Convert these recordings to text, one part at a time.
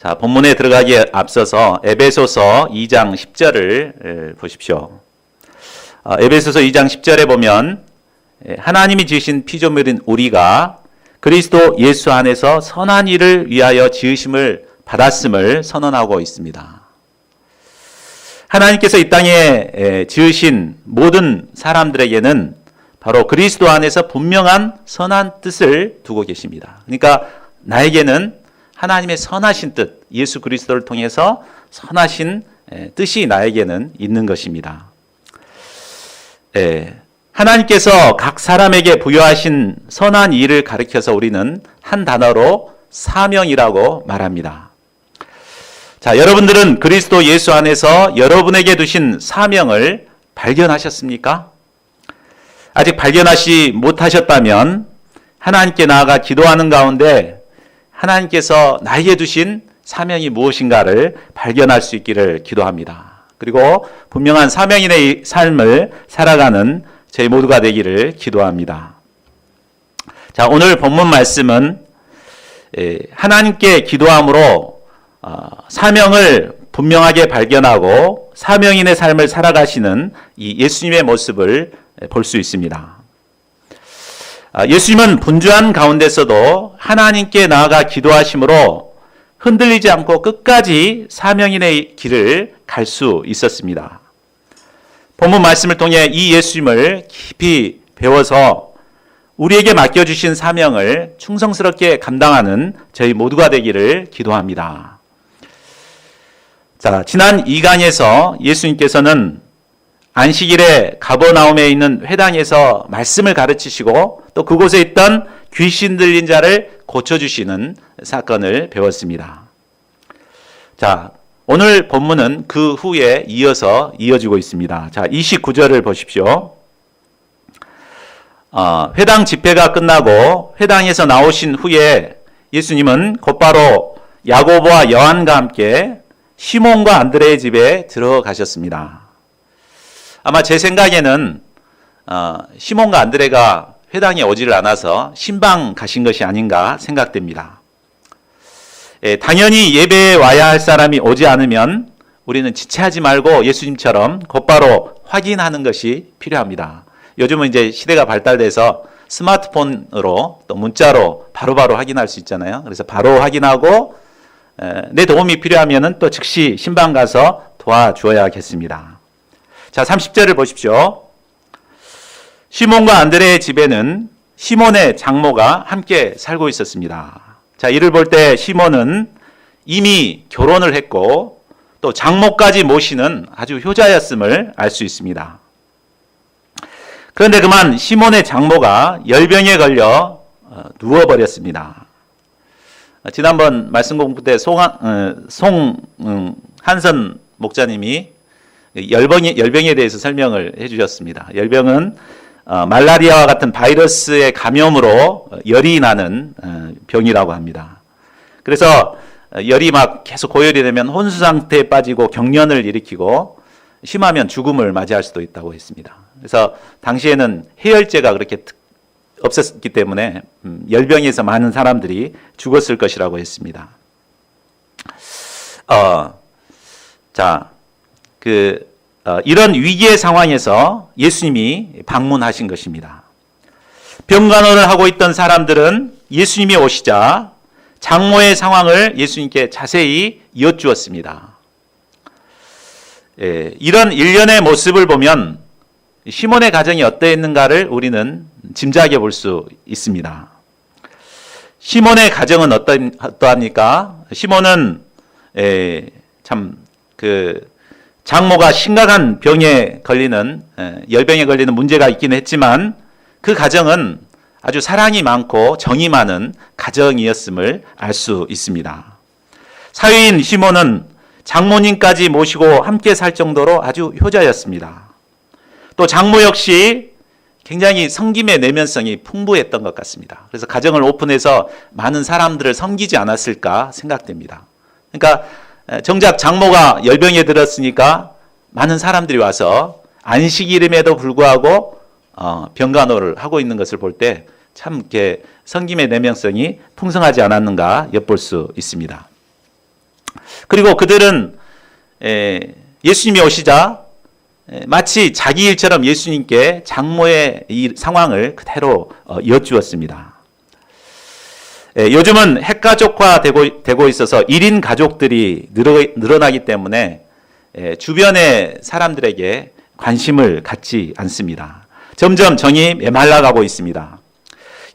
자, 본문에 들어가기에 앞서서 에베소서 2장 10절을 보십시오. 에베소서 2장 10절에 보면 하나님이 지으신 피조물인 우리가 그리스도 예수 안에서 선한 일을 위하여 지으심을 받았음을 선언하고 있습니다. 하나님께서 이 땅에 지으신 모든 사람들에게는 바로 그리스도 안에서 분명한 선한 뜻을 두고 계십니다. 그러니까 나에게는 하나님의 선하신 뜻, 예수 그리스도를 통해서 선하신 뜻이 나에게는 있는 것입니다. 하나님께서 각 사람에게 부여하신 선한 일을 가리켜서 우리는 한 단어로 사명이라고 말합니다. 자, 여러분들은 그리스도 예수 안에서 여러분에게 두신 사명을 발견하셨습니까? 아직 발견하지 못하셨다면 하나님께 나아가 기도하는 가운데 하나님께서 나에게 두신 사명이 무엇인가를 발견할 수 있기를 기도합니다. 그리고 분명한 사명인의 삶을 살아가는 저희 모두가 되기를 기도합니다. 자, 오늘 본문 말씀은 하나님께 기도함으로 사명을 분명하게 발견하고 사명인의 삶을 살아가시는 이 예수님의 모습을 볼 수 있습니다. 예수님은 분주한 가운데서도 하나님께 나아가 기도하심으로 흔들리지 않고 끝까지 사명인의 길을 갈 수 있었습니다. 본문 말씀을 통해 이 예수님을 깊이 배워서 우리에게 맡겨주신 사명을 충성스럽게 감당하는 저희 모두가 되기를 기도합니다. 자, 지난 2강에서 예수님께서는 안식일에 가버나움에 있는 회당에서 말씀을 가르치시고 또 그곳에 있던 귀신 들린 자를 고쳐주시는 사건을 배웠습니다. 자, 오늘 본문은 그 후에 이어지고 있습니다. 자, 29절을 보십시오. 회당 집회가 끝나고 회당에서 나오신 후에 예수님은 곧바로 야고보와 요한과 함께 시몬과 안드레의 집에 들어가셨습니다. 아마 제 생각에는 시몬과 안드레가 회당에 오지를 않아서 신방 가신 것이 아닌가 생각됩니다. 당연히 예배에 와야 할 사람이 오지 않으면 우리는 지체하지 말고 예수님처럼 곧바로 확인하는 것이 필요합니다. 요즘은 이제 시대가 발달돼서 스마트폰으로 또 문자로 바로바로 확인할 수 있잖아요. 그래서 바로 확인하고 내 도움이 필요하면 또 즉시 신방 가서 도와주어야겠습니다. 자, 30절을 보십시오. 시몬과 안드레의 집에는 시몬의 장모가 함께 살고 있었습니다. 자, 이를 볼 때 시몬은 이미 결혼을 했고 또 장모까지 모시는 아주 효자였음을 알 수 있습니다. 그런데 그만 시몬의 장모가 열병에 걸려 누워버렸습니다. 지난번 말씀 공부 때 한선 목사님이 열병에 대해서 설명을 해주셨습니다. 열병은 말라리아와 같은 바이러스의 감염으로 열이 나는 병이라고 합니다. 그래서 열이 막 계속 고열이 되면 혼수 상태에 빠지고 경련을 일으키고 심하면 죽음을 맞이할 수도 있다고 했습니다. 그래서 당시에는 해열제가 그렇게 없었기 때문에 열병에서 많은 사람들이 죽었을 것이라고 했습니다. 이런 위기의 상황에서 예수님이 방문하신 것입니다. 병간호를 하고 있던 사람들은 예수님이 오시자 장모의 상황을 예수님께 자세히 이어주었습니다. 이런 일련의 모습을 보면 시몬의 가정이 어떠했는가를 우리는 짐작해 볼 수 있습니다. 시몬의 가정은 어떠합니까? 시몬은 장모가 심각한 병에 걸리는 열병에 걸리는 문제가 있긴 했지만 그 가정은 아주 사랑이 많고 정이 많은 가정이었음을 알 수 있습니다. 사위인 시몬은 장모님까지 모시고 함께 살 정도로 아주 효자였습니다. 또 장모 역시 굉장히 섬김의 내면성이 풍부했던 것 같습니다. 그래서 가정을 오픈해서 많은 사람들을 섬기지 않았을까 생각됩니다. 그러니까 정작 장모가 열병에 들었으니까 많은 사람들이 와서 안식일임에도 불구하고 병간호를 하고 있는 것을 볼 때 참 이렇게 섬김의 내면성이 풍성하지 않았는가 엿볼 수 있습니다. 그리고 그들은 예수님이 오시자 마치 자기 일처럼 예수님께 장모의 이 상황을 그대로 여쭈었습니다. 요즘은 핵가족화 되고 있어서 1인 가족들이 늘어나기 때문에 주변의 사람들에게 관심을 갖지 않습니다. 점점 정이 메말라가고 있습니다.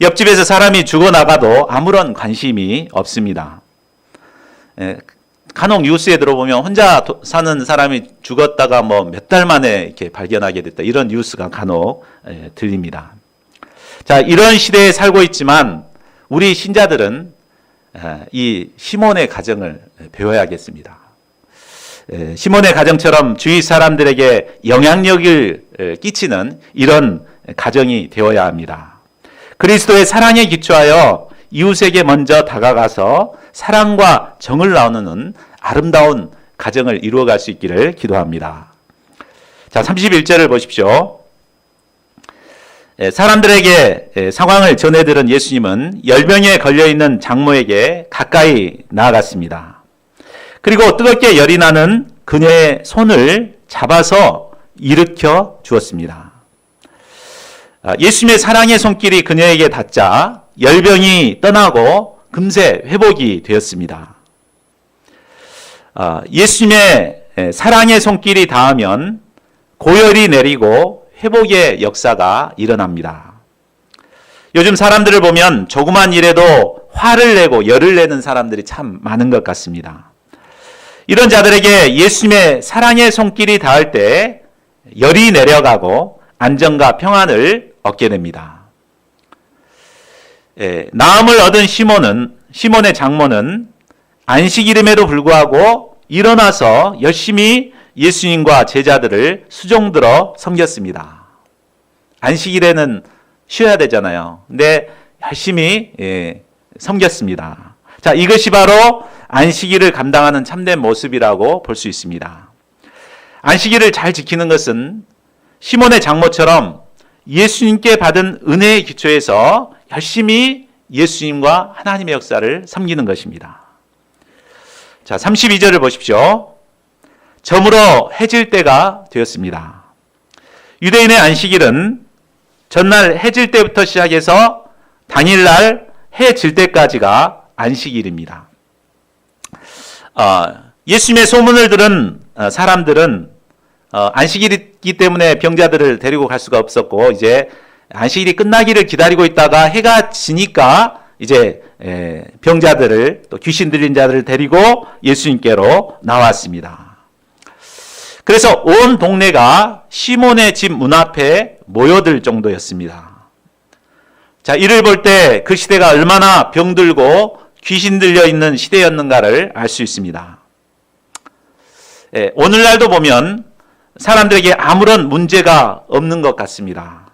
옆집에서 사람이 죽어나가도 아무런 관심이 없습니다. 간혹 뉴스에 들어보면 혼자 사는 사람이 죽었다가 몇 달 만에 이렇게 발견하게 됐다. 이런 뉴스가 간혹 들립니다. 자, 이런 시대에 살고 있지만 우리 신자들은 이 시몬의 가정을 배워야겠습니다. 시몬의 가정처럼 주위 사람들에게 영향력을 끼치는 이런 가정이 되어야 합니다. 그리스도의 사랑에 기초하여 이웃에게 먼저 다가가서 사랑과 정을 나누는 아름다운 가정을 이루어갈 수 있기를 기도합니다. 자, 31절을 보십시오. 사람들에게 상황을 전해들은 예수님은 열병에 걸려있는 장모에게 가까이 나아갔습니다. 그리고 뜨겁게 열이 나는 그녀의 손을 잡아서 일으켜 주었습니다. 예수님의 사랑의 손길이 그녀에게 닿자 열병이 떠나고 금세 회복이 되었습니다. 예수님의 사랑의 손길이 닿으면 고열이 내리고 회복의 역사가 일어납니다. 요즘 사람들을 보면 조그만 일에도 화를 내고 열을 내는 사람들이 참 많은 것 같습니다. 이런 자들에게 예수님의 사랑의 손길이 닿을 때 열이 내려가고 안정과 평안을 얻게 됩니다. 나음을 얻은 시몬의 장모는 안식일임에도 불구하고 일어나서 열심히 예수님과 제자들을 수종들어 섬겼습니다. 안식일에는 쉬어야 되잖아요. 근데 열심히 섬겼습니다. 자, 이것이 바로 안식일을 감당하는 참된 모습이라고 볼 수 있습니다. 안식일을 잘 지키는 것은 시몬의 장모처럼 예수님께 받은 은혜의 기초에서 열심히 예수님과 하나님의 역사를 섬기는 것입니다. 자, 32절을 보십시오. 저물어 해질 때가 되었습니다. 유대인의 안식일은 전날 해질 때부터 시작해서 당일날 해 질 때까지가 안식일입니다. 예수님의 소문을 들은 사람들은 안식일이기 때문에 병자들을 데리고 갈 수가 없었고 이제 안식일이 끝나기를 기다리고 있다가 해가 지니까 이제 병자들을 또 귀신 들린 자들을 데리고 예수님께로 나왔습니다. 그래서 온 동네가 시몬의 집 문 앞에 모여들 정도였습니다. 자, 이를 볼 때 그 시대가 얼마나 병들고 귀신 들려 있는 시대였는가를 알 수 있습니다. 오늘날도 보면 사람들에게 아무런 문제가 없는 것 같습니다.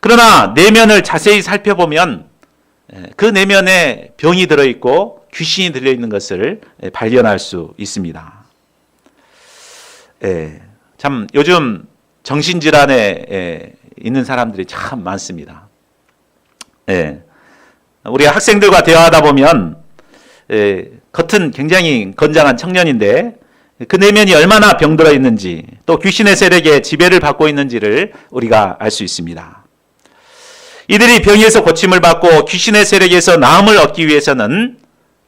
그러나 내면을 자세히 살펴보면 그 내면에 병이 들어있고 귀신이 들려있는 것을 발견할 수 있습니다. 참 요즘 정신질환에 있는 사람들이 참 많습니다. 우리 학생들과 대화하다 보면 겉은 굉장히 건장한 청년인데 그 내면이 얼마나 병들어 있는지 또 귀신의 세력에 지배를 받고 있는지를 우리가 알 수 있습니다. 이들이 병에서 고침을 받고 귀신의 세력에서 나음을 얻기 위해서는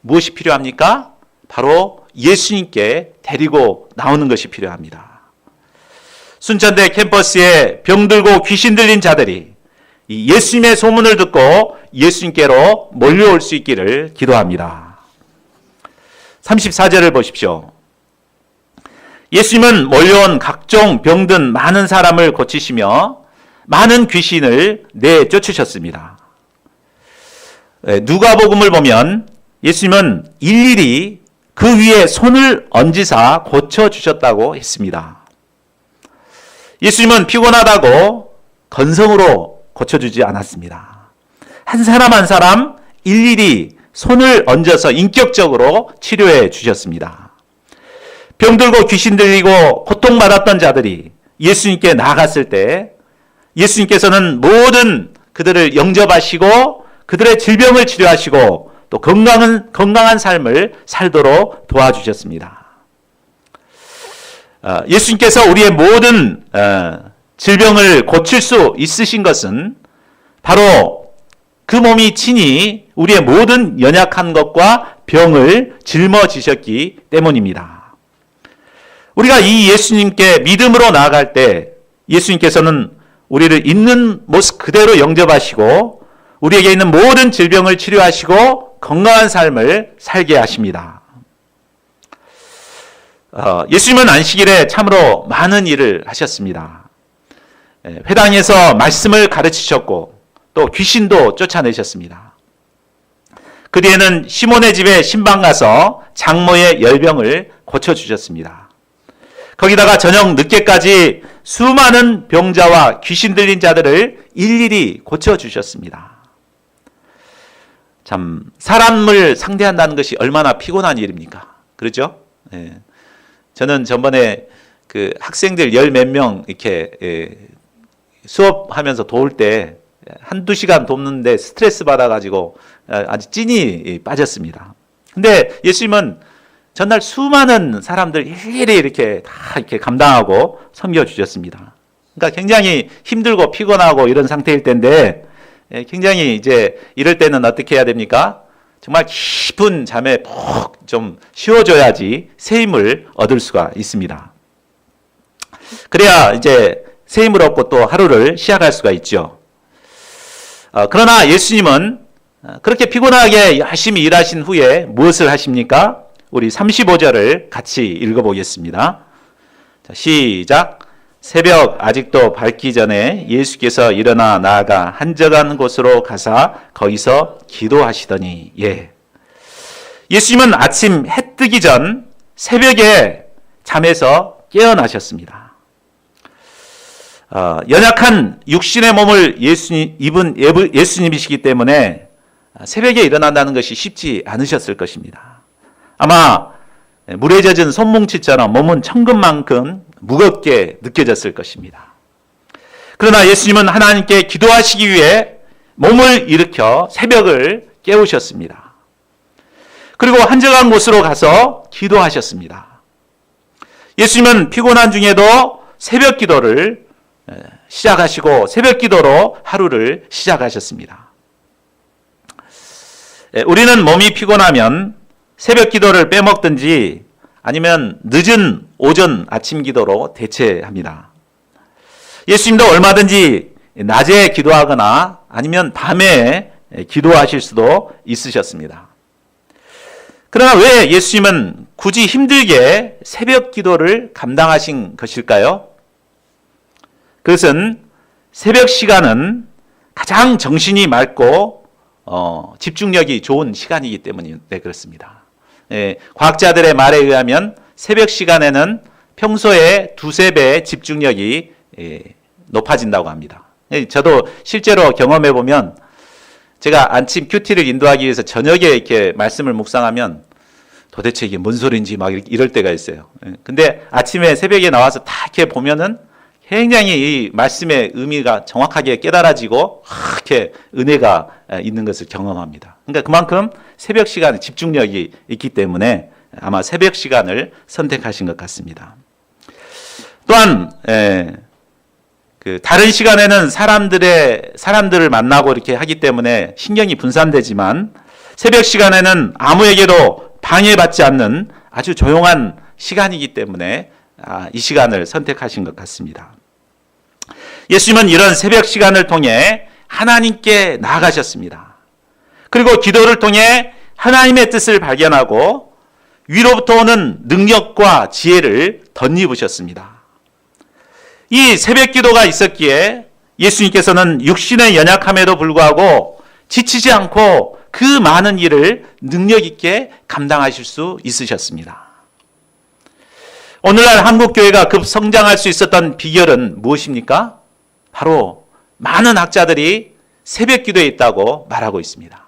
무엇이 필요합니까? 바로 예수님께 데리고 나오는 것이 필요합니다. 순천대 캠퍼스에 병들고 귀신 들린 자들이 이 예수님의 소문을 듣고 예수님께로 몰려올 수 있기를 기도합니다. 34절을 보십시오. 예수님은 몰려온 각종 병든 많은 사람을 고치시며 많은 귀신을 내쫓으셨습니다. 누가복음을 보면 예수님은 일일이 그 위에 손을 얹으사 고쳐주셨다고 했습니다. 예수님은 피곤하다고 건성으로 고쳐주지 않았습니다. 한 사람 한 사람 일일이 손을 얹어서 인격적으로 치료해 주셨습니다. 병들고 귀신 들리고 고통받았던 자들이 예수님께 나아갔을 때 예수님께서는 모든 그들을 영접하시고 그들의 질병을 치료하시고 또 건강한 삶을 살도록 도와주셨습니다. 예수님께서 우리의 모든 질병을 고칠 수 있으신 것은 바로 그 몸이 친히 우리의 모든 연약한 것과 병을 짊어지셨기 때문입니다. 우리가 이 예수님께 믿음으로 나아갈 때 예수님께서는 우리를 있는 모습 그대로 영접하시고 우리에게 있는 모든 질병을 치료하시고 건강한 삶을 살게 하십니다. 예수님은 안식일에 참으로 많은 일을 하셨습니다. 회당에서 말씀을 가르치셨고 또 귀신도 쫓아내셨습니다. 그 뒤에는 시몬의 집에 신방 가서 장모의 열병을 고쳐주셨습니다. 거기다가 저녁 늦게까지 수많은 병자와 귀신 들린 자들을 일일이 고쳐주셨습니다. 참 사람을 상대한다는 것이 얼마나 피곤한 일입니까? 그렇죠? 예. 저는 전번에 그 학생들 열 몇 명 이렇게 수업하면서 도울 때 한두 시간 돕는데 스트레스 받아가지고 아주 찐이 빠졌습니다. 근데 예수님은 전날 수많은 사람들 일일이 이렇게 다 이렇게 감당하고 섬겨주셨습니다. 그러니까 굉장히 힘들고 피곤하고 이런 상태일 텐데 굉장히 이제 이럴 때는 어떻게 해야 됩니까? 정말 깊은 잠에 푹 좀 쉬어줘야지 새 힘을 얻을 수가 있습니다. 그래야 이제 새 힘을 얻고 또 하루를 시작할 수가 있죠. 그러나 예수님은 그렇게 피곤하게 열심히 일하신 후에 무엇을 하십니까? 우리 35절을 같이 읽어보겠습니다. 자, 시작. 새벽 아직도 밝기 전에 예수께서 일어나 나아가 한적한 곳으로 가사 거기서 기도하시더니 예수님은 아침 해 뜨기 전 새벽에 잠에서 깨어나셨습니다. 연약한 육신의 몸을 입은 예수님이시기 때문에 새벽에 일어난다는 것이 쉽지 않으셨을 것입니다. 아마 물에 젖은 손뭉치처럼 몸은 천근만큼 무겁게 느껴졌을 것입니다. 그러나 예수님은 하나님께 기도하시기 위해 몸을 일으켜 새벽을 깨우셨습니다. 그리고 한적한 곳으로 가서 기도하셨습니다. 예수님은 피곤한 중에도 새벽 기도를 시작하시고 새벽 기도로 하루를 시작하셨습니다. 우리는 몸이 피곤하면 새벽 기도를 빼먹든지 아니면 늦은 오전 아침 기도로 대체합니다. 예수님도 얼마든지 낮에 기도하거나 아니면 밤에 기도하실 수도 있으셨습니다. 그러나 왜 예수님은 굳이 힘들게 새벽 기도를 감당하신 것일까요? 그것은 새벽 시간은 가장 정신이 맑고 집중력이 좋은 시간이기 때문에 그렇습니다. 과학자들의 말에 의하면 새벽 시간에는 평소에 두세 배의 집중력이 높아진다고 합니다. 저도 실제로 경험해 보면 제가 아침 큐티를 인도하기 위해서 저녁에 이렇게 말씀을 묵상하면 도대체 이게 뭔 소리인지 막 이럴 때가 있어요. 근데 아침에 새벽에 나와서 다 이렇게 보면은 굉장히 이 말씀의 의미가 정확하게 깨달아지고 이렇게 은혜가 있는 것을 경험합니다. 그러니까 그만큼 새벽 시간에 집중력이 있기 때문에 아마 새벽 시간을 선택하신 것 같습니다. 또한 그 다른 시간에는 사람들을 만나고 이렇게 하기 때문에 신경이 분산되지만 새벽 시간에는 아무에게도 방해받지 않는 아주 조용한 시간이기 때문에 이 시간을 선택하신 것 같습니다. 예수님은 이런 새벽 시간을 통해 하나님께 나아가셨습니다. 그리고 기도를 통해 하나님의 뜻을 발견하고 위로부터 오는 능력과 지혜를 덧입으셨습니다. 이 새벽 기도가 있었기에 예수님께서는 육신의 연약함에도 불구하고 지치지 않고 그 많은 일을 능력 있게 감당하실 수 있으셨습니다. 오늘날 한국교회가 급성장할 수 있었던 비결은 무엇입니까? 바로 많은 학자들이 새벽 기도에 있다고 말하고 있습니다.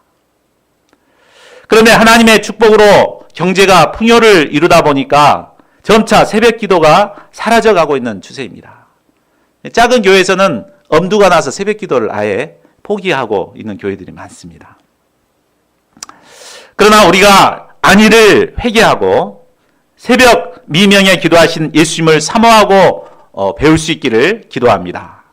그런데 하나님의 축복으로 경제가 풍요를 이루다 보니까 점차 새벽 기도가 사라져가고 있는 추세입니다. 작은 교회에서는 엄두가 나서 새벽 기도를 아예 포기하고 있는 교회들이 많습니다. 그러나 우리가 안위를 회개하고 새벽 미명에 기도하신 예수님을 사모하고 배울 수 있기를 기도합니다.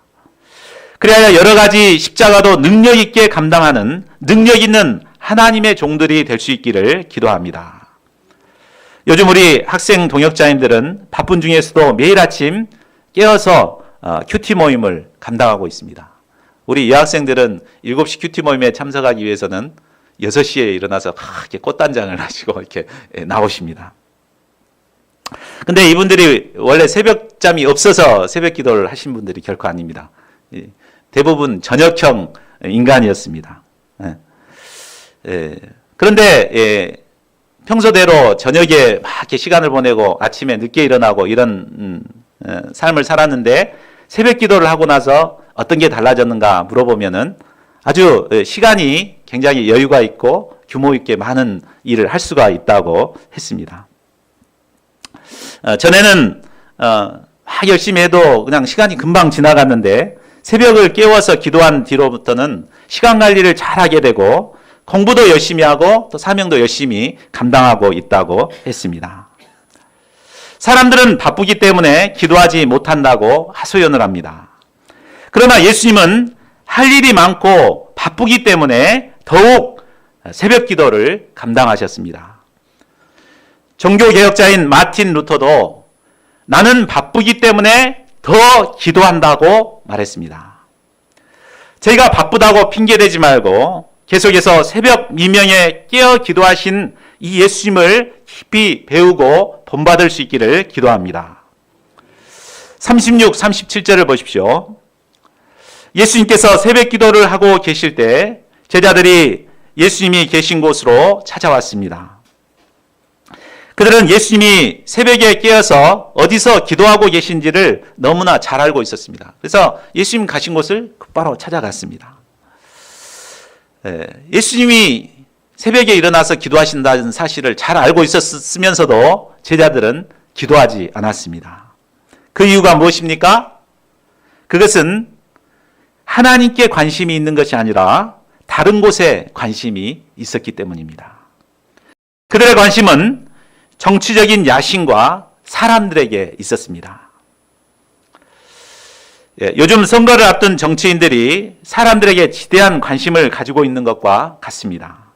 그래야 여러 가지 십자가도 능력 있게 감당하는 능력 있는 하나님의 종들이 될 수 있기를 기도합니다. 요즘 우리 학생 동역자님들은 바쁜 중에서도 매일 아침 깨어서 큐티 모임을 감당하고 있습니다. 우리 여학생들은 7시 큐티 모임에 참석하기 위해서는 6시에 일어나서 이렇게 꽃단장을 하시고 이렇게 나오십니다. 근데 이분들이 원래 새벽잠이 없어서 새벽 기도를 하신 분들이 결코 아닙니다. 대부분 저녁형 인간이었습니다. 그런데 평소대로 저녁에 막 이렇게 시간을 보내고 아침에 늦게 일어나고 이런 삶을 살았는데 새벽 기도를 하고 나서 어떤 게 달라졌는가 물어보면은 아주 시간이 굉장히 여유가 있고 규모 있게 많은 일을 할 수가 있다고 했습니다. 전에는 막 열심히 해도 그냥 시간이 금방 지나갔는데 새벽을 깨워서 기도한 뒤로부터는 시간 관리를 잘하게 되고 공부도 열심히 하고 또 사명도 열심히 감당하고 있다고 했습니다. 사람들은 바쁘기 때문에 기도하지 못한다고 하소연을 합니다. 그러나 예수님은 할 일이 많고 바쁘기 때문에 더욱 새벽 기도를 감당하셨습니다. 종교개혁자인 마틴 루터도 나는 바쁘기 때문에 더 기도한다고 말했습니다. 저희가 바쁘다고 핑계대지 말고 계속해서 새벽 미명에 깨어 기도하신 이 예수님을 깊이 배우고 본받을 수 있기를 기도합니다. 36, 37절을 보십시오. 예수님께서 새벽 기도를 하고 계실 때 제자들이 예수님이 계신 곳으로 찾아왔습니다. 그들은 예수님이 새벽에 깨어서 어디서 기도하고 계신지를 너무나 잘 알고 있었습니다. 그래서 예수님 가신 곳을 곧바로 찾아갔습니다. 예수님이 새벽에 일어나서 기도하신다는 사실을 잘 알고 있었으면서도 제자들은 기도하지 않았습니다. 그 이유가 무엇입니까? 그것은 하나님께 관심이 있는 것이 아니라 다른 곳에 관심이 있었기 때문입니다. 그들의 관심은 정치적인 야심과 사람들에게 있었습니다. 요즘 선거를 앞둔 정치인들이 사람들에게 지대한 관심을 가지고 있는 것과 같습니다.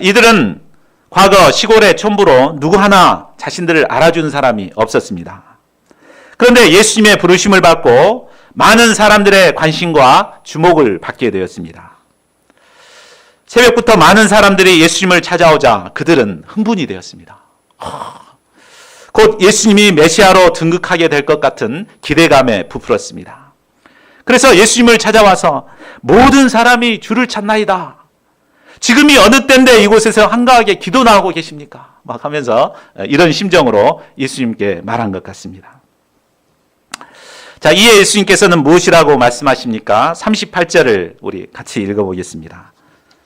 이들은 과거 시골의 촌부로 누구 하나 자신들을 알아주는 사람이 없었습니다. 그런데 예수님의 부르심을 받고 많은 사람들의 관심과 주목을 받게 되었습니다. 새벽부터 많은 사람들이 예수님을 찾아오자 그들은 흥분이 되었습니다. 곧 예수님이 메시아로 등극하게 될 것 같은 기대감에 부풀었습니다. 그래서 예수님을 찾아와서 모든 사람이 주를 찾나이다. 지금이 어느 때인데 이곳에서 한가하게 기도나 하고 계십니까? 막 하면서 이런 심정으로 예수님께 말한 것 같습니다. 자, 이에 예수님께서는 무엇이라고 말씀하십니까? 38절을 우리 같이 읽어보겠습니다.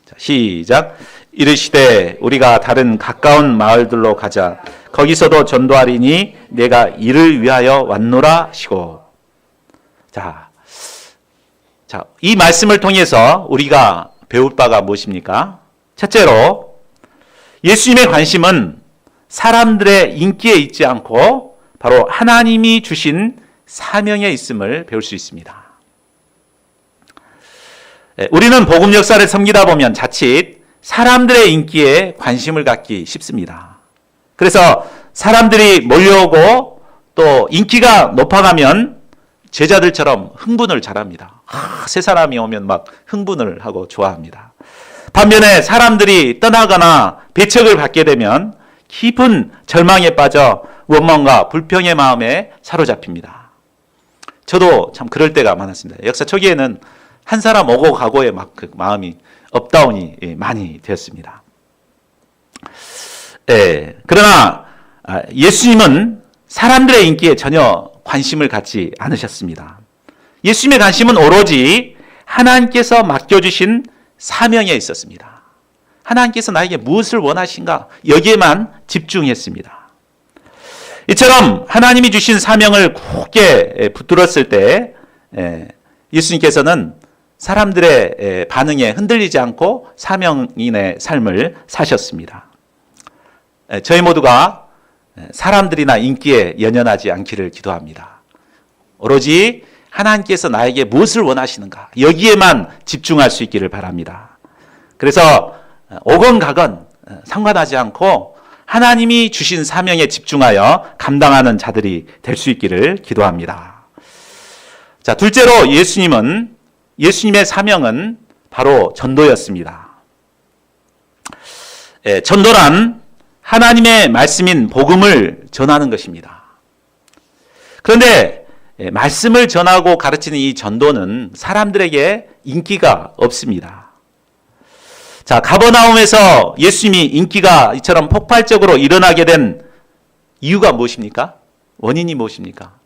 자, 시작. 이르시되 우리가 다른 가까운 마을들로 가자. 거기서도 전도하리니 내가 이를 위하여 왔노라 하시고. 자, 이 말씀을 통해서 우리가 배울 바가 무엇입니까? 첫째로 예수님의 관심은 사람들의 인기에 있지 않고 바로 하나님이 주신 사명에 있음을 배울 수 있습니다. 우리는 복음 역사를 섬기다 보면 자칫 사람들의 인기에 관심을 갖기 쉽습니다. 그래서 사람들이 몰려오고 또 인기가 높아가면 제자들처럼 흥분을 잘합니다. 새 사람이 오면 막 흥분을 하고 좋아합니다. 반면에 사람들이 떠나거나 배척을 받게 되면 깊은 절망에 빠져 원망과 불평의 마음에 사로잡힙니다. 저도 참 그럴 때가 많았습니다. 역사 초기에는 한 사람 오고 가고에 막 그 마음이 업다운이 많이 되었습니다. 그러나 예수님은 사람들의 인기에 전혀 관심을 갖지 않으셨습니다. 예수님의 관심은 오로지 하나님께서 맡겨주신 사명에 있었습니다. 하나님께서 나에게 무엇을 원하신가? 여기에만 집중했습니다. 이처럼 하나님이 주신 사명을 굳게 붙들었을 때 예수님께서는 사람들의 반응에 흔들리지 않고 사명인의 삶을 사셨습니다. 저희 모두가 사람들이나 인기에 연연하지 않기를 기도합니다. 오로지 하나님께서 나에게 무엇을 원하시는가, 여기에만 집중할 수 있기를 바랍니다. 그래서 오건 가건 상관하지 않고 하나님이 주신 사명에 집중하여 감당하는 자들이 될 수 있기를 기도합니다. 자, 둘째로 예수님의 사명은 바로 전도였습니다. 전도란 하나님의 말씀인 복음을 전하는 것입니다. 그런데 말씀을 전하고 가르치는 이 전도는 사람들에게 인기가 없습니다. 자, 가버나움에서 예수님이 인기가 이처럼 폭발적으로 일어나게 된 이유가 무엇입니까? 원인이 무엇입니까?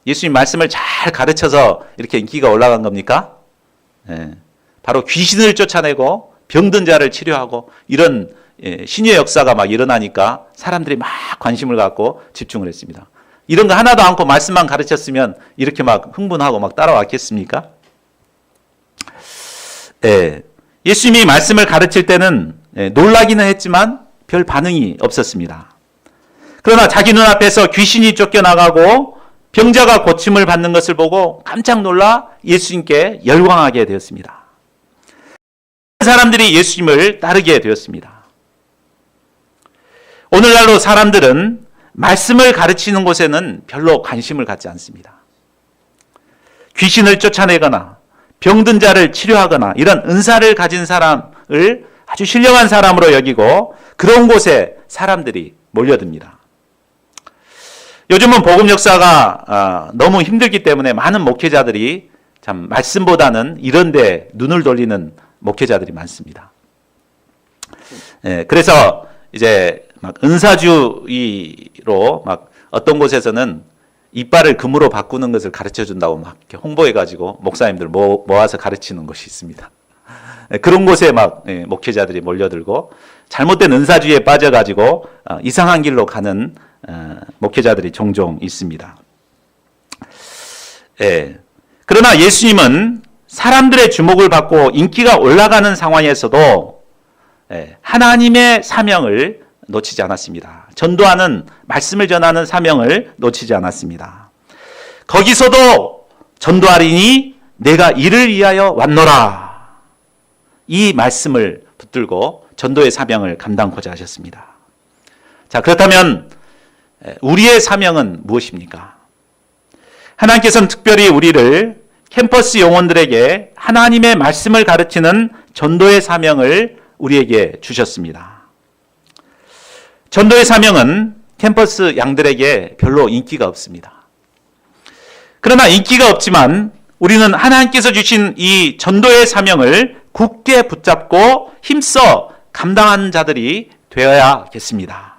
예수님 말씀을 잘 가르쳐서 이렇게 인기가 올라간 겁니까? 바로 귀신을 쫓아내고 병든 자를 치료하고 이런 신의 역사가 막 일어나니까 사람들이 막 관심을 갖고 집중을 했습니다. 이런 거 하나도 않고 말씀만 가르쳤으면 이렇게 막 흥분하고 막 따라왔겠습니까? 예수님이 말씀을 가르칠 때는 놀라기는 했지만 별 반응이 없었습니다. 그러나 자기 눈앞에서 귀신이 쫓겨나가고 병자가 고침을 받는 것을 보고 깜짝 놀라 예수님께 열광하게 되었습니다. 사람들이 예수님을 따르게 되었습니다. 오늘날로 사람들은 말씀을 가르치는 곳에는 별로 관심을 갖지 않습니다. 귀신을 쫓아내거나 병든 자를 치료하거나 이런 은사를 가진 사람을 아주 신령한 사람으로 여기고 그런 곳에 사람들이 몰려듭니다. 요즘은 복음 역사가 너무 힘들기 때문에 많은 목회자들이 참 말씀보다는 이런 데 눈을 돌리는 목회자들이 많습니다. 그래서 이제 막 은사주의로 막 어떤 곳에서는 이빨을 금으로 바꾸는 것을 가르쳐 준다고 막 이렇게 홍보해가지고 목사님들 모아서 가르치는 곳이 있습니다. 그런 곳에 막 목회자들이 몰려들고 잘못된 은사주의에 빠져가지고 이상한 길로 가는 목회자들이 종종 있습니다. 그러나 예수님은 사람들의 주목을 받고 인기가 올라가는 상황에서도 하나님의 사명을 놓치지 않았습니다. 전도하는 말씀을 전하는 사명을 놓치지 않았습니다. 거기서도 전도하리니 내가 이를 위하여 왔노라. 이 말씀을 붙들고 전도의 사명을 감당코자 하셨습니다. 자, 그렇다면 우리의 사명은 무엇입니까? 하나님께서는 특별히 우리를 캠퍼스 영혼들에게 하나님의 말씀을 가르치는 전도의 사명을 우리에게 주셨습니다. 전도의 사명은 캠퍼스 양들에게 별로 인기가 없습니다. 그러나 인기가 없지만 우리는 하나님께서 주신 이 전도의 사명을 굳게 붙잡고 힘써 감당하는 자들이 되어야겠습니다.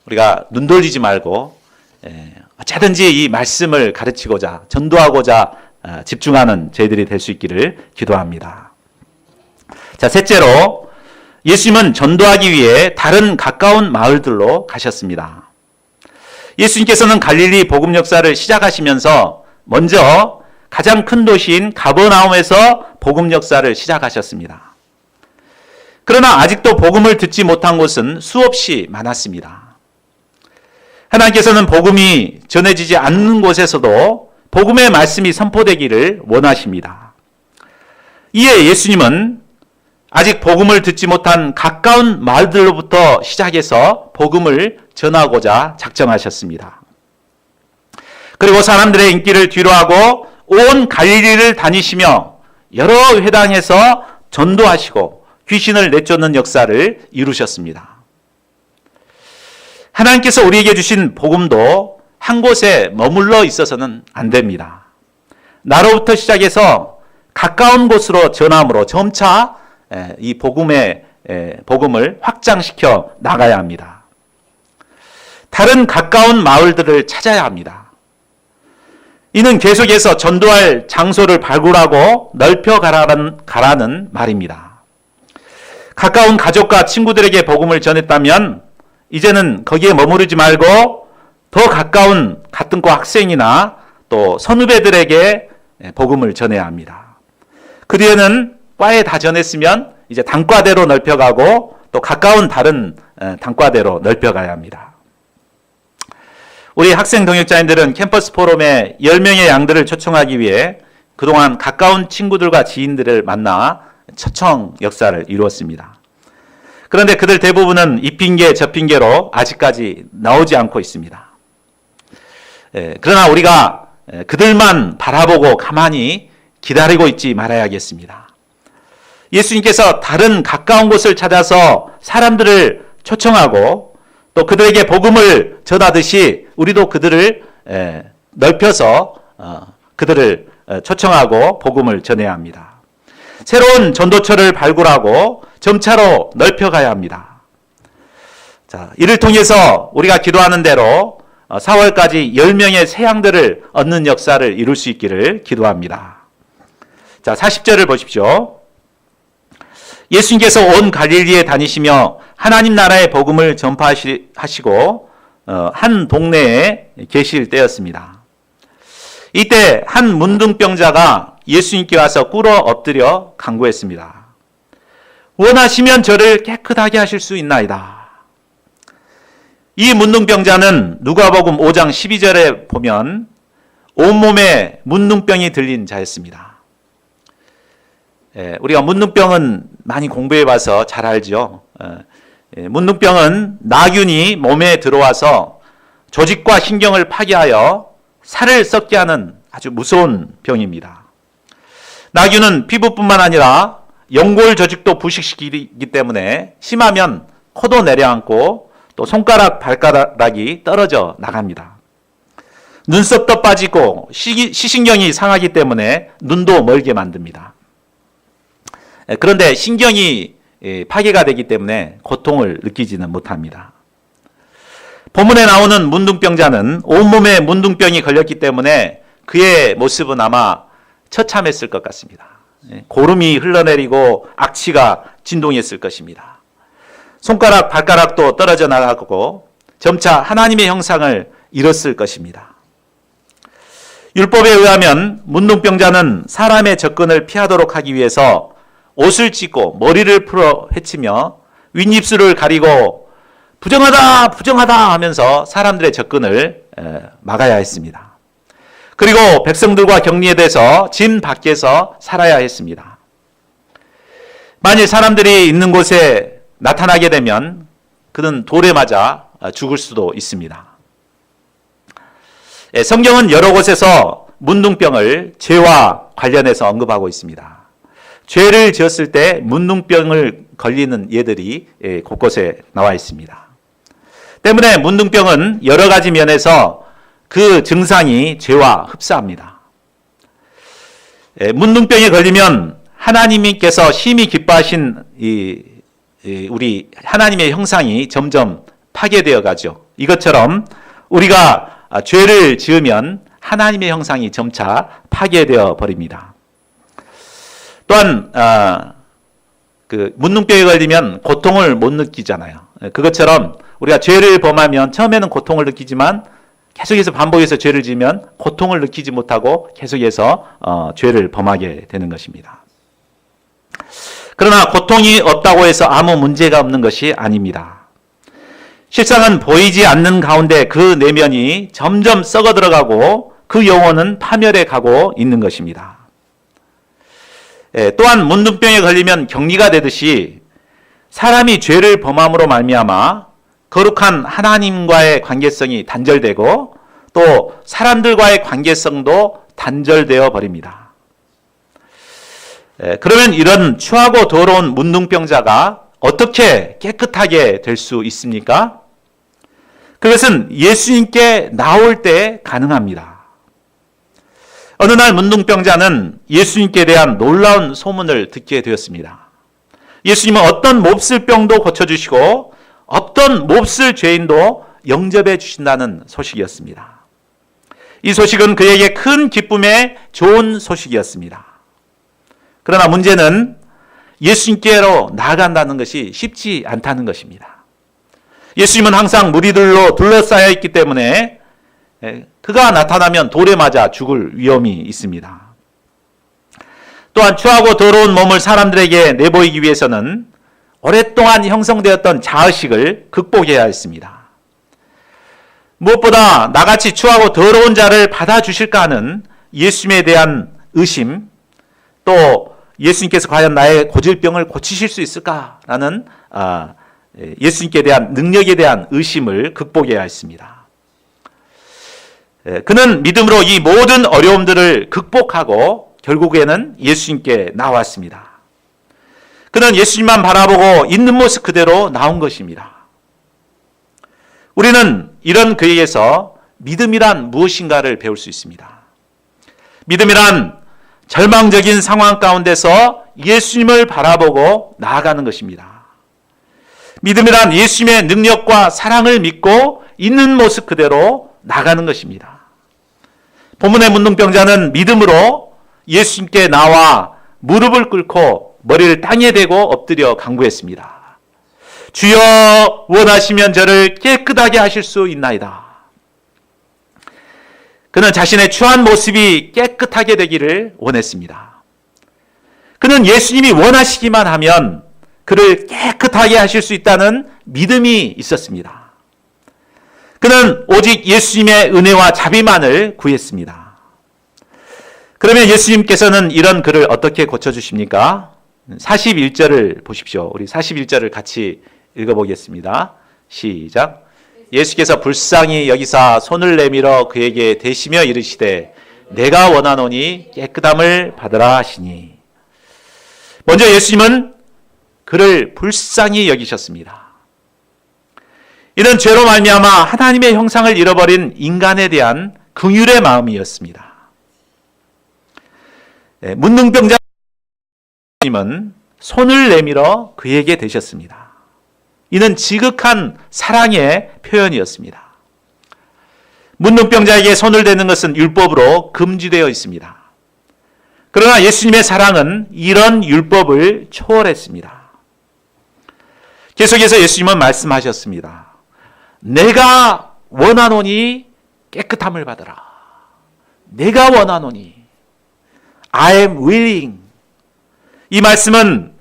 우리가 눈 돌리지 말고 어쨌든지 이 말씀을 가르치고자 전도하고자 집중하는 저희들이 될 수 있기를 기도합니다. 자, 셋째로 예수님은 전도하기 위해 다른 가까운 마을들로 가셨습니다. 예수님께서는 갈릴리 복음 역사를 시작하시면서 먼저 가장 큰 도시인 가버나움에서 복음 역사를 시작하셨습니다. 그러나 아직도 복음을 듣지 못한 곳은 수없이 많았습니다. 하나님께서는 복음이 전해지지 않는 곳에서도 복음의 말씀이 선포되기를 원하십니다. 이에 예수님은 아직 복음을 듣지 못한 가까운 마을들로부터 시작해서 복음을 전하고자 작정하셨습니다. 그리고 사람들의 인기를 뒤로하고 온 갈릴리를 다니시며 여러 회당에서 전도하시고 귀신을 내쫓는 역사를 이루셨습니다. 하나님께서 우리에게 주신 복음도 한 곳에 머물러 있어서는 안 됩니다. 나로부터 시작해서 가까운 곳으로 전함으로 점차 이 복음을 확장시켜 나가야 합니다. 다른 가까운 마을들을 찾아야 합니다. 이는 계속해서 전도할 장소를 발굴하고 넓혀 가라는 말입니다. 가까운 가족과 친구들에게 복음을 전했다면 이제는 거기에 머무르지 말고 더 가까운 같은 과 학생이나 또 선후배들에게 복음을 전해야 합니다. 그 뒤에는 과에 다 전했으면 이제 단과대로 넓혀가고 또 가까운 다른 단과대로 넓혀가야 합니다. 우리 학생 동역자님들은 캠퍼스 포럼에 10명의 양들을 초청하기 위해 그동안 가까운 친구들과 지인들을 만나 초청 역사를 이루었습니다. 그런데 그들 대부분은 이 핑계 저 핑계로 아직까지 나오지 않고 있습니다. 그러나 우리가 그들만 바라보고 가만히 기다리고 있지 말아야겠습니다. 예수님께서 다른 가까운 곳을 찾아서 사람들을 초청하고 또 그들에게 복음을 전하듯이 우리도 그들을 넓혀서 그들을 초청하고 복음을 전해야 합니다. 새로운 전도처를 발굴하고 점차로 넓혀가야 합니다. 자, 이를 통해서 우리가 기도하는 대로 4월까지 10명의 새 양들을 얻는 역사를 이룰 수 있기를 기도합니다. 자, 40절을 보십시오. 예수님께서 온 갈릴리에 다니시며 하나님 나라의 복음을 전파하시고 한 동네에 계실 때였습니다. 이때 한 문둥병자가 예수님께 와서 꿇어 엎드려 간구했습니다. 원하시면 저를 깨끗하게 하실 수 있나이다. 이 문둥병자는 누가복음 5장 12절에 보면 온몸에 문둥병이 들린 자였습니다. 우리가 문둥병은 많이 공부해 봐서 잘 알죠. 문둥병은 나균이 몸에 들어와서 조직과 신경을 파괴하여 살을 썩게 하는 아주 무서운 병입니다. 나균은 피부뿐만 아니라 연골 조직도 부식시키기 때문에 심하면 코도 내려앉고 또 손가락, 발가락이 떨어져 나갑니다. 눈썹도 빠지고 시신경이 상하기 때문에 눈도 멀게 만듭니다. 그런데 신경이 파괴가 되기 때문에 고통을 느끼지는 못합니다. 본문에 나오는 문둥병자는 온몸에 문둥병이 걸렸기 때문에 그의 모습은 아마 처참했을 것 같습니다. 고름이 흘러내리고 악취가 진동했을 것입니다. 손가락, 발가락도 떨어져 나가고 점차 하나님의 형상을 잃었을 것입니다. 율법에 의하면 문둥병자는 사람의 접근을 피하도록 하기 위해서 옷을 찢고 머리를 풀어 헤치며 윗입술을 가리고 부정하다 부정하다 하면서 사람들의 접근을 막아야 했습니다. 그리고 백성들과 격리돼서 진 밖에서 살아야 했습니다. 만일 사람들이 있는 곳에 나타나게 되면 그는 돌에 맞아 죽을 수도 있습니다. 성경은 여러 곳에서 문둥병을 죄와 관련해서 언급하고 있습니다. 죄를 지었을 때 문둥병을 걸리는 예들이 곳곳에 나와 있습니다. 때문에 문둥병은 여러 가지 면에서 그 증상이 죄와 흡사합니다. 문둥병에 걸리면 하나님께서 심히 기뻐하신 우리 하나님의 형상이 점점 파괴되어 가죠. 이것처럼 우리가 죄를 지으면 하나님의 형상이 점차 파괴되어 버립니다. 또한 그 문둥병에 걸리면 고통을 못 느끼잖아요. 그것처럼 우리가 죄를 범하면 처음에는 고통을 느끼지만 계속해서 반복해서 죄를 지으면 고통을 느끼지 못하고 계속해서 죄를 범하게 되는 것입니다. 그러나 고통이 없다고 해서 아무 문제가 없는 것이 아닙니다. 실상은 보이지 않는 가운데 그 내면이 점점 썩어 들어가고 그 영혼은 파멸해 가고 있는 것입니다. 또한 문둥병에 걸리면 격리가 되듯이 사람이 죄를 범함으로 말미암아 거룩한 하나님과의 관계성이 단절되고 또 사람들과의 관계성도 단절되어 버립니다. 그러면 이런 추하고 더러운 문둥병자가 어떻게 깨끗하게 될 수 있습니까? 그것은 예수님께 나올 때 가능합니다. 어느 날 문둥병자는 예수님께 대한 놀라운 소문을 듣게 되었습니다. 예수님은 어떤 몹쓸 병도 고쳐주시고 어떤 몹쓸 죄인도 영접해 주신다는 소식이었습니다. 이 소식은 그에게 큰 기쁨의 좋은 소식이었습니다. 그러나 문제는 예수님께로 나아간다는 것이 쉽지 않다는 것입니다. 예수님은 항상 무리들로 둘러싸여 있기 때문에 그가 나타나면 돌에 맞아 죽을 위험이 있습니다. 또한 추하고 더러운 몸을 사람들에게 내보이기 위해서는 오랫동안 형성되었던 자의식을 극복해야 했습니다. 무엇보다 나같이 추하고 더러운 자를 받아주실까 하는 예수님에 대한 의심, 또 예수님께서 과연 나의 고질병을 고치실 수 있을까라는 예수님께 대한 능력에 대한 의심을 극복해야 했습니다. 그는 믿음으로 이 모든 어려움들을 극복하고 결국에는 예수님께 나왔습니다. 그는 예수님만 바라보고 있는 모습 그대로 나온 것입니다. 우리는 이런 그에게서 믿음이란 무엇인가를 배울 수 있습니다. 믿음이란 절망적인 상황 가운데서 예수님을 바라보고 나아가는 것입니다. 믿음이란 예수님의 능력과 사랑을 믿고 있는 모습 그대로 나가는 것입니다. 본문의 문둥병자는 믿음으로 예수님께 나와 무릎을 꿇고 머리를 땅에 대고 엎드려 간구했습니다. 주여, 원하시면 저를 깨끗하게 하실 수 있나이다. 그는 자신의 추한 모습이 깨끗하게 되기를 원했습니다. 그는 예수님이 원하시기만 하면 그를 깨끗하게 하실 수 있다는 믿음이 있었습니다. 그는 오직 예수님의 은혜와 자비만을 구했습니다. 그러면 예수님께서는 이런 그를 어떻게 고쳐주십니까? 41절을 보십시오. 우리 41절을 같이 읽어보겠습니다. 시작. 예수께서 불쌍히 여기사 손을 내밀어 그에게 대시며 이르시되 내가 원하노니 깨끗함을 받으라 하시니. 먼저 예수님은 그를 불쌍히 여기셨습니다. 이는 죄로 말미암아 하나님의 형상을 잃어버린 인간에 대한 긍휼의 마음이었습니다. 문둥병자님은 손을 내밀어 그에게 대셨습니다. 이는 지극한 사랑의 표현이었습니다. 문둥병자에게 손을 대는 것은 율법으로 금지되어 있습니다. 그러나 예수님의 사랑은 이런 율법을 초월했습니다. 계속해서 예수님은 말씀하셨습니다. 내가 원하노니 깨끗함을 받으라. 내가 원하노니 I am willing. 이 말씀은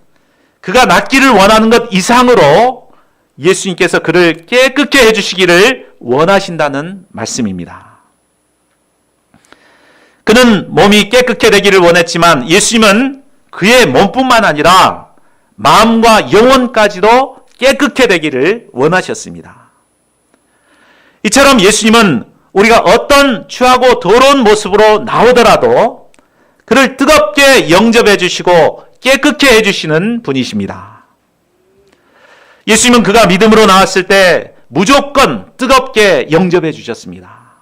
그가 낫기를 원하는 것 이상으로 예수님께서 그를 깨끗게 해주시기를 원하신다는 말씀입니다. 그는 몸이 깨끗게 되기를 원했지만 예수님은 그의 몸뿐만 아니라 마음과 영혼까지도 깨끗게 되기를 원하셨습니다. 이처럼 예수님은 우리가 어떤 추하고 더러운 모습으로 나오더라도 그를 뜨겁게 영접해 주시고 깨끗게 해주시는 분이십니다. 예수님은 그가 믿음으로 나왔을 때 무조건 뜨겁게 영접해 주셨습니다.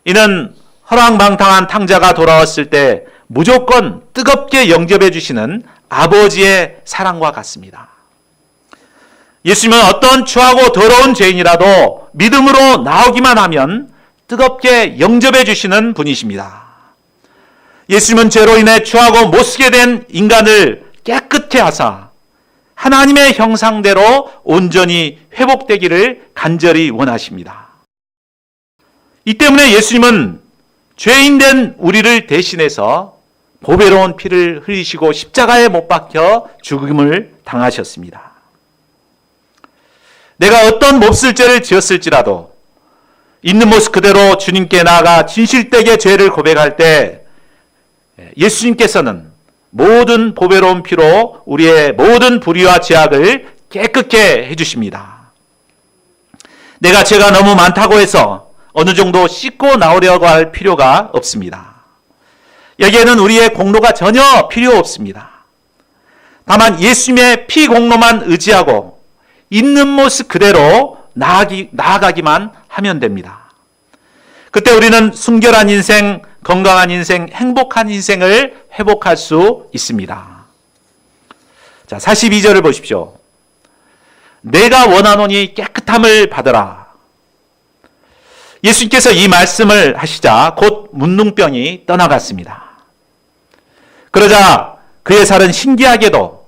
이는 허랑방탕한 탕자가 돌아왔을 때 무조건 뜨겁게 영접해 주시는 아버지의 사랑과 같습니다. 예수님은 어떤 추하고 더러운 죄인이라도 믿음으로 나오기만 하면 뜨겁게 영접해 주시는 분이십니다. 예수님은 죄로 인해 추하고 못쓰게 된 인간을 깨끗게 하사 하나님의 형상대로 온전히 회복되기를 간절히 원하십니다. 이 때문에 예수님은 죄인된 우리를 대신해서 보배로운 피를 흘리시고 십자가에 못 박혀 죽음을 당하셨습니다. 내가 어떤 몹쓸 죄를 지었을지라도 있는 모습 그대로 주님께 나아가 진실되게 죄를 고백할 때 예수님께서는 모든 보배로운 피로 우리의 모든 불의와 죄악을 깨끗게 해주십니다. 내가 죄가 너무 많다고 해서 어느 정도 씻고 나오려고 할 필요가 없습니다. 여기에는 우리의 공로가 전혀 필요 없습니다. 다만 예수님의 피 공로만 의지하고 있는 모습 그대로 나아가기만 하면 됩니다. 그때 우리는 순결한 인생, 건강한 인생, 행복한 인생을 회복할 수 있습니다. 자, 42절을 보십시오. 내가 원하노니 깨끗함을 받으라. 예수님께서 이 말씀을 하시자 곧 문둥병이 떠나갔습니다. 그러자 그의 살은 신기하게도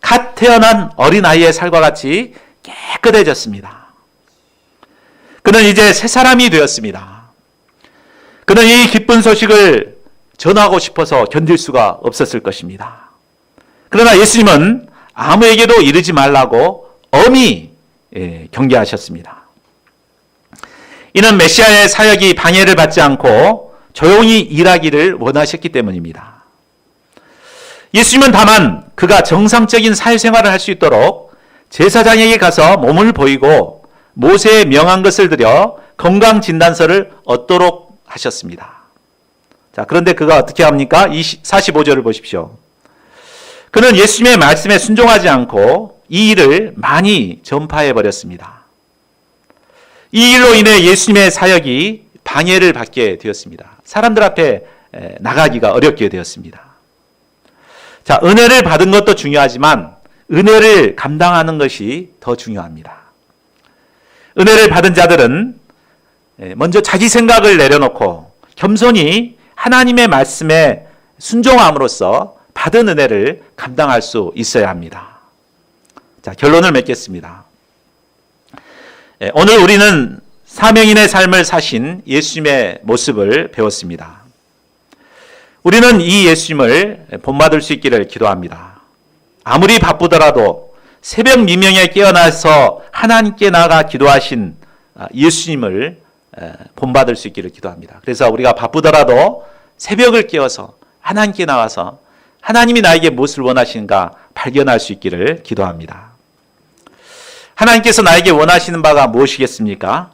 갓 태어난 어린아이의 살과 같이 깨끗해졌습니다. 그는 이제 새 사람이 되었습니다. 그는 이 기쁜 소식을 전하고 싶어서 견딜 수가 없었을 것입니다. 그러나 예수님은 아무에게도 이르지 말라고 엄히 경계하셨습니다. 이는 메시아의 사역이 방해를 받지 않고 조용히 일하기를 원하셨기 때문입니다. 예수님은 다만 그가 정상적인 사회생활을 할 수 있도록 제사장에게 가서 몸을 보이고 모세에 명한 것을 들여 건강진단서를 얻도록 하셨습니다. 자, 그런데 그가 어떻게 합니까? 45절을 보십시오. 그는 예수님의 말씀에 순종하지 않고 이 일을 많이 전파해 버렸습니다. 이 일로 인해 예수님의 사역이 방해를 받게 되었습니다. 사람들 앞에 나가기가 어렵게 되었습니다. 자, 은혜를 받은 것도 중요하지만 은혜를 감당하는 것이 더 중요합니다. 은혜를 받은 자들은 먼저 자기 생각을 내려놓고 겸손히 하나님의 말씀에 순종함으로써 받은 은혜를 감당할 수 있어야 합니다. 자, 결론을 맺겠습니다. 오늘 우리는 사명인의 삶을 사신 예수님의 모습을 배웠습니다. 우리는 이 예수님을 본받을 수 있기를 기도합니다. 아무리 바쁘더라도 새벽 미명에 깨어나서 하나님께 나아가 기도하신 예수님을 본받을 수 있기를 기도합니다. 그래서 우리가 바쁘더라도 새벽을 깨어서 하나님께 나와서 하나님이 나에게 무엇을 원하시는가 발견할 수 있기를 기도합니다. 하나님께서 나에게 원하시는 바가 무엇이겠습니까?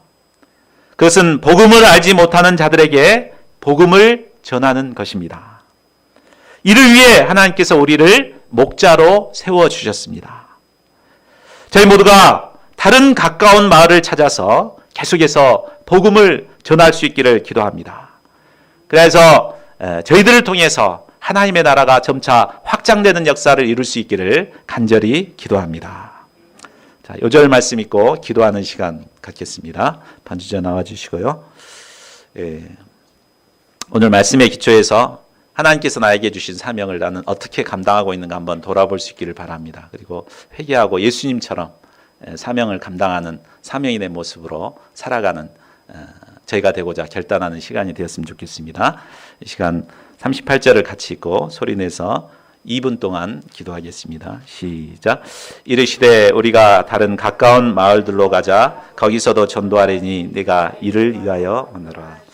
그것은 복음을 알지 못하는 자들에게 복음을 전하는 것입니다. 이를 위해 하나님께서 우리를 목자로 세워주셨습니다. 저희 모두가 다른 가까운 마을을 찾아서 계속해서 복음을 전할 수 있기를 기도합니다. 그래서 저희들을 통해서 하나님의 나라가 점차 확장되는 역사를 이룰 수 있기를 간절히 기도합니다. 자, 요절 말씀 읽고 기도하는 시간 갖겠습니다. 반주자 나와주시고요. 오늘 말씀의 기초에서 하나님께서 나에게 주신 사명을 나는 어떻게 감당하고 있는가 한번 돌아볼 수 있기를 바랍니다. 그리고 회개하고 예수님처럼 사명을 감당하는 사명인의 모습으로 살아가는 저희가 되고자 결단하는 시간이 되었으면 좋겠습니다. 이 시간 38절을 같이 읽고 소리내서 2분 동안 기도하겠습니다. 시작. 이르시되 우리가 다른 가까운 마을들로 가자. 거기서도 전도하리니 내가 이를 위하여 오너라.